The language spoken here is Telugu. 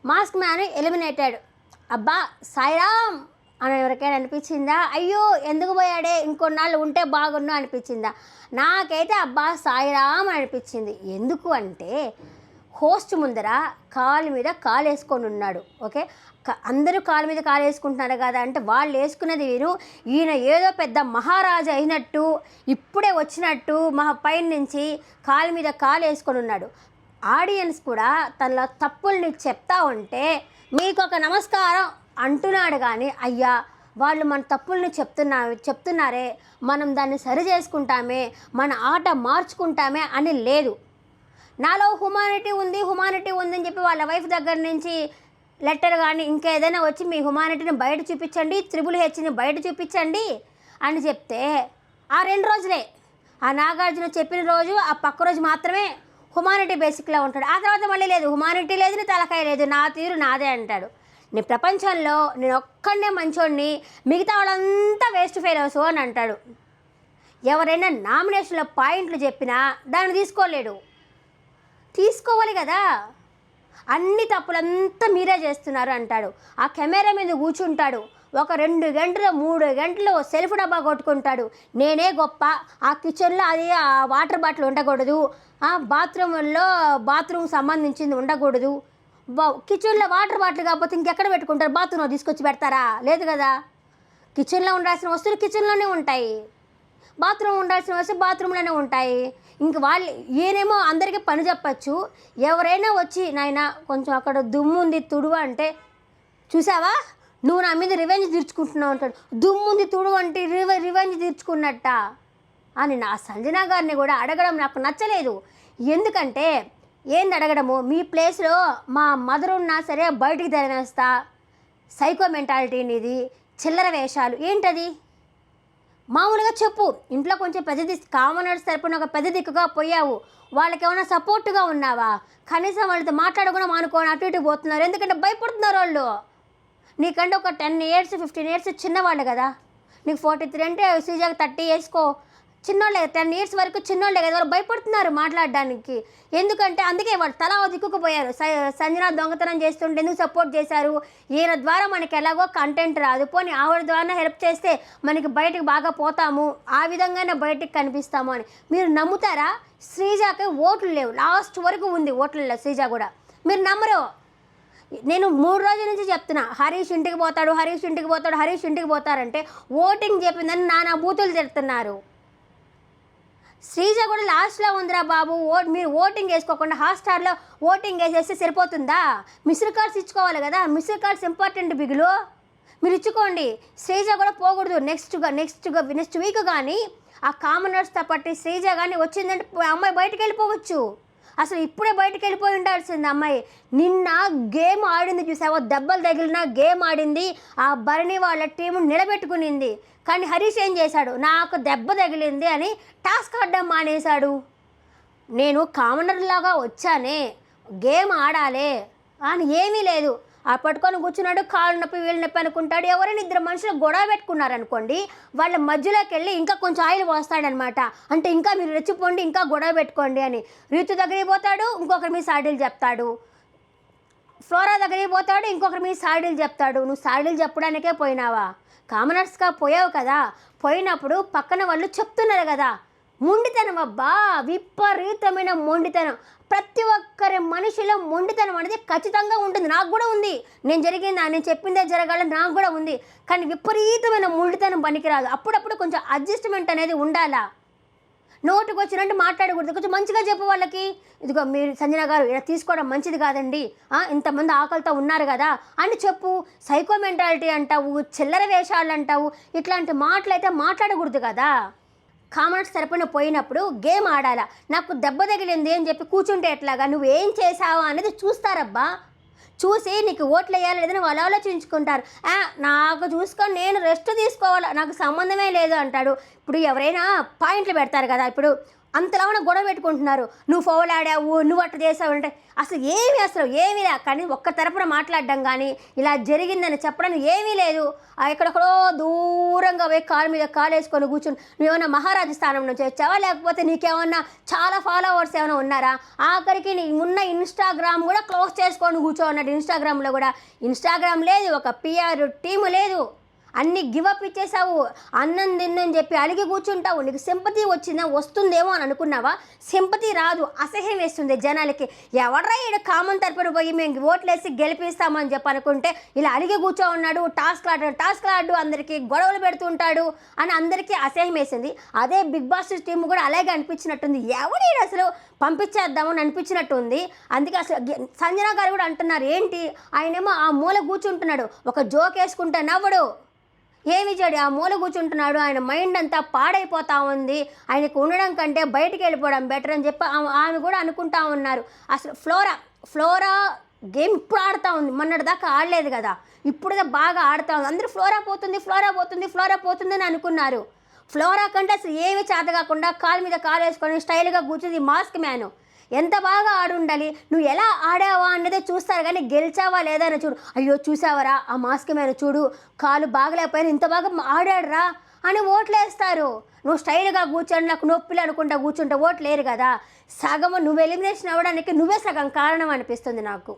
Mask man eliminated. అబ్బా సాయిరామ్ అని ఎవరికైనా అనిపించిందా? అయ్యో ఎందుకు పోయాడే, ఇంకొన్నాళ్ళు ఉంటే బాగున్నా అనిపించిందా? నాకైతే అబ్బా సాయిరామ్ అనిపించింది. ఎందుకు అంటే హోస్ట్ ముందర కాలు మీద కాలు వేసుకొని ఉన్నాడు. ఓకే, అందరూ కాలు మీద కాలు వేసుకుంటున్నారు కదా అంటే వాళ్ళు వేసుకున్నది వీరు. ఈయన ఏదో పెద్ద మహారాజా అయినట్టు ఇప్పుడే వచ్చినట్టు పైన నుంచి కాలు మీద కాలు వేసుకొని ఉన్నాడు. ఆడియన్స్ కూడా తన తప్పుల్ని చెప్తా ఉంటే మీకు ఒక నమస్కారం అంటున్నాడు కానీ అయ్యా వాళ్ళు మన తప్పుల్ని చెప్తున్నారే, మనం దాన్ని సరి చేసుకుంటామే, మన ఆట మార్చుకుంటామే అని లేదు. నాలో హ్యుమానిటీ ఉందని చెప్పి వాళ్ళ వైఫ్ దగ్గర నుంచి లెటర్ కానీ ఇంకేదైనా వచ్చి మీ హ్యుమానిటీని బయట చూపించండి, HHని బయట చూపించండి అని చెప్తే ఆ 2 రోజులే, ఆ నాగార్జున చెప్పిన రోజు ఆ పక్క రోజు మాత్రమే హ్యుమానిటీ బేసిక్లో ఉంటాడు. ఆ తర్వాత మళ్ళీ లేదు, హ్యుమానిటీ లేదు, నీ తలకాయ లేదు, నా తీరు నాదే అంటాడు. నీ ప్రపంచంలో నేను ఒక్కడే మంచోడిని, మిగతా వాళ్ళంతా వేస్ట్ ఫెయిల్స్ అని అంటాడు. ఎవరైనా నామినేషన్లో పాయింట్లు చెప్పినా దాన్ని తీసుకోవాలి కదా, అన్ని తప్పులంతా మీరే చేస్తున్నారు అంటాడు. ఆ కెమెరా మీద కూర్చుంటాడు, ఒక 2 గంటలు 3 గంటలు సెల్ఫ్ డబ్బా కొట్టుకుంటాడు. నేనే గొప్ప, ఆ కిచెన్లో అది ఆ వాటర్ బాటిల్ ఉండకూడదు, ఆ బాత్రూమ్ సంబంధించింది ఉండకూడదు. కిచెన్లో వాటర్ బాటిల్ కాకపోతే ఇంకెక్కడ పెట్టుకుంటారు? బాత్రూంలో తీసుకొచ్చి పెడతారా? లేదు కదా. కిచెన్లో ఉండాల్సిన వస్తువులు కిచెన్లోనే ఉంటాయి, బాత్రూమ్ ఉండాల్సిన వస్తువులు బాత్రూంలోనే ఉంటాయి. ఇంక ఈయనేమో అందరికీ పని చెప్పచ్చు. ఎవరైనా వచ్చి నాయన కొంచెం అక్కడ దుమ్ము ఉంది తుడువ అంటే చూసావా నువ్వు నా మీద రివెంజ్ తీర్చుకుంటున్నావు అంటాడు. దుమ్ముంది తుడువ అంటే రివెంజ్ తీర్చుకున్నట్ట అని నా సంజన గారిని కూడా అడగడం నాకు నచ్చలేదు. ఎందుకంటే ఏంది అడగడము, మీ ప్లేస్లో మా మదర్ ఉన్నా సరే బయటికి తరిమేస్తా, సైకో మెంటాలిటీని, ఇది చిల్లర వేషాలు ఏంటది? మామూలుగా చెప్పు, ఇంట్లో కొంచెం పెద్ద కామనర్స్ తరపున ఒక పెద్ద దిక్కుగా పోయావు, వాళ్ళకి ఏమైనా సపోర్ట్గా ఉన్నావా? కనీసం వాళ్ళతో మాట్లాడకుండా మానుకొని అటు ఇటు పోతున్నారు. ఎందుకంటే భయపడుతున్నారు వాళ్ళు. నీకంటే ఒక 10 years 15 years చిన్నవాళ్ళు కదా, నీకు 43 అంటే శ్రీజాకి 30 వేసుకో, చిన్నోళ్ళే 10 years వరకు చిన్నోళ్ళే కదా, వాళ్ళు భయపడుతున్నారు మాట్లాడడానికి. ఎందుకంటే అందుకే వాళ్ళు తలా దిక్కుకుపోయారు. సంజన దొంగతనం చేస్తుంటే ఎందుకు సపోర్ట్ చేశారు? ఈయన ద్వారా మనకి ఎలాగో కంటెంట్ రాదు, పోనీ ఆవిడ ద్వారా హెల్ప్ చేస్తే మనకి బయటకు బాగా పోతాము, ఆ విధంగానే బయటకు కనిపిస్తాము అని మీరు నమ్ముతారా? శ్రీజాకి ఓట్లు లేవు, లాస్ట్ వరకు ఉంది ఓట్లలో శ్రీజ కూడా. మీరు నమ్మరు. నేను 3 రోజుల నుంచి చెప్తున్నా, హరీష్ ఇంటికి పోతారంటే ఓటింగ్ చెప్పిందని నానా బూతులు తిడుతున్నారు. శ్రీజ కూడా లాస్ట్లో ఉందిరా బాబు, మీరు ఓటింగ్ వేసుకోకుండా హాట్స్టార్లో ఓటింగ్ వేసేస్తే సరిపోతుందా? మిస్డ్ కాల్స్ ఇచ్చుకోవాలి కదా, మిస్డ్ కాల్స్ ఇంపార్టెంట్ బిగులు, మీరు ఇచ్చుకోండి. శ్రీజ కూడా పోకూడదు. నెక్స్ట్ వీక్ కానీ ఆ కామనర్స్తో పట్టి శ్రీజ కానీ వచ్చిందంటే అమ్మాయి బయటకు వెళ్ళిపోవచ్చు. అసలు ఇప్పుడే బయటకు వెళ్ళిపోయి ఉండాల్సింది అమ్మాయి. నిన్న గేమ్ ఆడింది చూసావో, దెబ్బలు తగిలిన గేమ్ ఆడింది, ఆ భరణి వాళ్ళ టీము నిలబెట్టుకునింది. కానీ హరీష్ ఏం చేశాడు? నాకు దెబ్బ తగిలింది అని టాస్క్ ఆడడం మానేశాడు. నేను కామనర్లాగా వచ్చానే, గేమ్ ఆడాలే అని ఏమీ లేదు. ఆ పట్టుకొని కూర్చున్నాడు, కాళ్ళు నొప్పి వీళ్ళు నొప్పి అనుకుంటాడు. ఎవరైనా 2 మనుషులు గొడవ పెట్టుకున్నారనుకోండి, వాళ్ళ మధ్యలోకి వెళ్ళి ఇంకా కొంచెం ఆయిల్ పోస్తాడనమాట. అంటే ఇంకా మీరు రెచ్చిపోండి, ఇంకా గొడవ పెట్టుకోండి అని. రీతు దగ్గరికి పోతాడు, ఇంకొకరి మీద సాడీలు చెప్తాడు. ఫ్లోరా దగ్గరికి పోతాడు, ఇంకొకరి మీద సాడీలు చెప్తాడు. నువ్వు సాడీలు చెప్పడానికే పోయినావా? కామనర్స్గా పోయావు కదా, పోయినప్పుడు పక్కన వాళ్ళు చెప్తున్నారు కదా, మొండితనం అబ్బా, విపరీతమైన మొండితనం. ప్రతి ఒక్కరి మనిషిలో మొండితనం అనేది ఖచ్చితంగా ఉంటుంది. నాకు కూడా ఉంది. నేను చెప్పిందే జరగాలి, నాకు కూడా ఉంది. కానీ విపరీతమైన మొండితనం పనికిరాదు. అప్పుడప్పుడు కొంచెం అడ్జస్ట్మెంట్ అనేది ఉండాలా. నోటుకు వచ్చినట్టు మాట్లాడకూడదు. కొంచెం మంచిగా చెప్పు వాళ్ళకి, ఇదిగో మీరు సంజన గారు ఇలా తీసుకోవడం మంచిది కాదండి, ఇంతమంది ఆకలితో ఉన్నారు కదా అని చెప్పు. సైకో మెంటాలిటీ అంటావు, చిల్లర వేషాలు అంటావు, ఇట్లాంటి మాటలు అయితే మాట్లాడకూడదు కదా. కామనర్స్ తరపున పోయినప్పుడు గేమ్ ఆడాలా. నాకు దెబ్బ తగిలింది అని చెప్పి కూర్చుంటే ఎట్లాగా? నువ్వేం చేసావా అనేది చూస్తారబ్బా. చూసి నీకు ఓట్లు వేయాలి లేదని వాళ్ళు ఆలోచించుకుంటారు. నాకు చూసుకొని నేను రెస్ట్ తీసుకోవాలి, నాకు సంబంధమే లేదు అంటాడు. ఇప్పుడు ఎవరైనా పాయింట్లు పెడతారు కదా, ఇప్పుడు అంతలా గొడవ పెట్టుకుంటున్నారు. నువ్వు ఫౌల్ ఆడావు, నువ్వు అట్లా చేసావు అంటే అసలు ఏమీ లే. కానీ ఒక్క తరపున మాట్లాడడం కానీ ఇలా జరిగిందని చెప్పడానికి ఏమీ లేదు. ఎక్కడెక్కడో దూరంగా పోయి కాలు మీద కాలు వేసుకొని కూర్చుని నువ్వేమన్నా మహారాజు స్థానం నుంచి వచ్చావా, లేకపోతే నీకేమన్నా చాలా ఫాలోవర్స్ ఏమైనా ఉన్నారా? ఆఖరికి నీ ఉన్న ఇన్స్టాగ్రామ్ కూడా క్లోజ్ చేసుకొని కూర్చోన్నాడు. ఇన్స్టాగ్రామ్లో కూడా ఇన్స్టాగ్రామ్ లేదు, ఒక పిఆర్ టీము లేదు, అన్ని గివప్ ఇచ్చేసావు. అన్నం తిన్నని చెప్పి అలిగి కూర్చుంటావు. నీకు సింపతి వస్తుందేమో అని అనుకున్నావా? సింపతి రాదు, అసహ్యం వేస్తుంది జనాలకి. ఎవడ్రా ఈడ కామన్ తరపున పోయి మేము ఓట్లేసి గెలిపిస్తామని చెప్పి అనుకుంటే ఇలా అలిగి కూర్చో ఉన్నాడు. టాస్క్ ఆడు అందరికీ గొడవలు పెడుతుంటాడు అని అందరికీ అసహ్యం వేసింది. అదే బిగ్ బాస్ టీం కూడా అలాగే అనిపించినట్టుంది. ఎవడీడు అసలు పంపించేద్దామని అనిపించినట్టుంది. అందుకే అసలు సంజన గారు కూడా అంటున్నారు, ఏంటి ఆయనేమో ఆ మూల కూర్చుంటున్నాడు, ఒక జోక్ వేసుకుంటే నవ్వడు. ఏమి చెడు ఆ మూల కూర్చుంటున్నాడు, ఆయన మైండ్ అంతా పాడైపోతూ ఉంది, ఆయనకు ఉండడం కంటే బయటికి వెళ్ళిపోవడం బెటర్ అని చెప్పి ఆమె కూడా అనుకుంటా ఉన్నారు. అసలు ఫ్లోరా గేమ్ ఇప్పుడు ఆడుతూ ఉంది, మొన్నటి దాకా ఆడలేదు కదా, ఇప్పుడు బాగా ఆడుతూ ఉంది. అందరూ ఫ్లోరా పోతుంది అని అనుకున్నారు. ఫ్లోరా కంటే అసలు ఏమీ చేత కాకుండా కాలు మీద కాలు వేసుకొని స్టైల్గా కూర్చుంది మాస్క్ మ్యాన్. ఎంత బాగా ఆడుండాలి, నువ్వు ఎలా ఆడావా అన్నదే చూస్తారు కానీ గెలిచావా లేదా అని చూడు. అయ్యో చూసావరా ఆ మాస్క్ మ్యాన్ చూడు, కాలు బాగలేకపోయినా ఇంత బాగా ఆడాడురా అని ఓట్లేస్తారు. నువ్వు స్టైల్గా కూర్చొని నాకు నొప్పిలు అనుకుంటా కూర్చుంటే ఓట్లు లేరు కదా. సగం నువ్వు ఎలిమినేషన్ అవ్వడానికి నువ్వే సగం కారణం అనిపిస్తుంది నాకు.